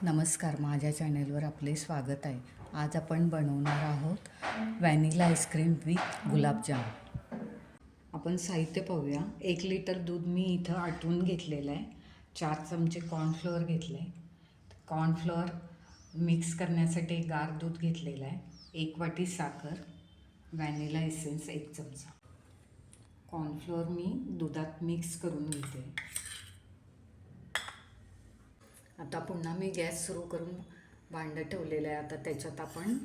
नमस्कार, माझ्या चॅनेलवर आपले स्वागत आहे. आज आपण बनवणार आहोत व्हॅनिला आईस्क्रीम विथ गुलाबजाम. आपण साहित्य पाहूया. 1 लिटर दूध मी इथं आटवून घेतलेलं आहे. 4 चमचे कॉर्नफ्लोअर घेतलं आहे. कॉर्नफ्लोअर मिक्स करण्यासाठी गार दूध घेतलेलं आहे. 1 वाटी साखर, व्हॅनिला एसेन्स 1 चमचा. कॉर्नफ्लोअर मी दुधात मिक्स करून घेते. आता पुन्हा मी गॅस सुरू करून भांडं ठेवलेलं आहे. आता त्याच्यात आपण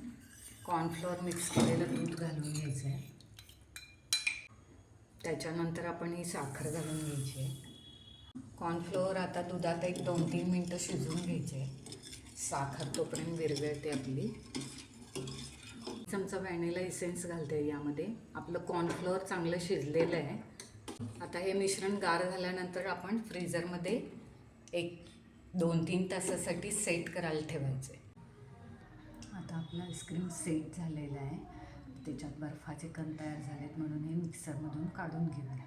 कॉर्नफ्लोअर मिक्स केलेलं दूध घालून घ्यायचं आहे. त्याच्यानंतर आपण ही साखर घालून घ्यायची आहे. कॉर्नफ्लोअर आता दुधात एक 2-3 मिनटं शिजवून घ्यायचे आहे. साखर तोपर्यंत विरघळते आपली. चमचा व्हॅनिला इसेन्स घालते यामध्ये. आपलं कॉर्नफ्लोअर चांगलं शिजलेलं आहे. आता हे मिश्रण गार झाल्यानंतर आपण फ्रीझरमध्ये 2-3 तासासाठी सेट करायला ठेवायचे. आता आपलं आईस्क्रीम सेट झालेलं आहे. त्याच्यात बर्फाचे कण तयार झालेत म्हणून हे मिक्सरमधून काढून घेऊया.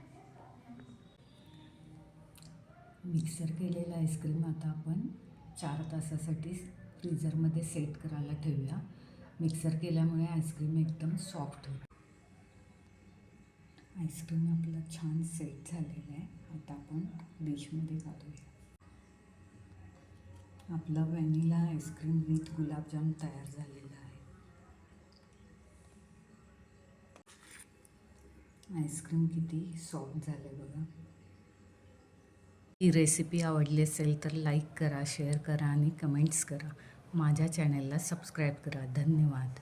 मिक्सर केलेलं आईस्क्रीम आता आपण 4 तासासाठी फ्रीझरमध्ये सेट करायला ठेवूया. मिक्सर केल्यामुळे आईस्क्रीम एकदम सॉफ्ट होईल. आईस्क्रीम आपलं छान सेट झालेलं आहे. आता आपण डिशमध्ये काढूया. आपला व्हॅनिला आईस्क्रीम विथ गुलाबजाम तयार झालेला आहे. आईस्क्रीम किती सॉफ्ट झाले बघा. ही रेसिपी आवडली असेल तर लाईक करा, शेअर करा आणि कमेंट्स करा. माझ्या चॅनलला सबस्क्राईब करा. धन्यवाद.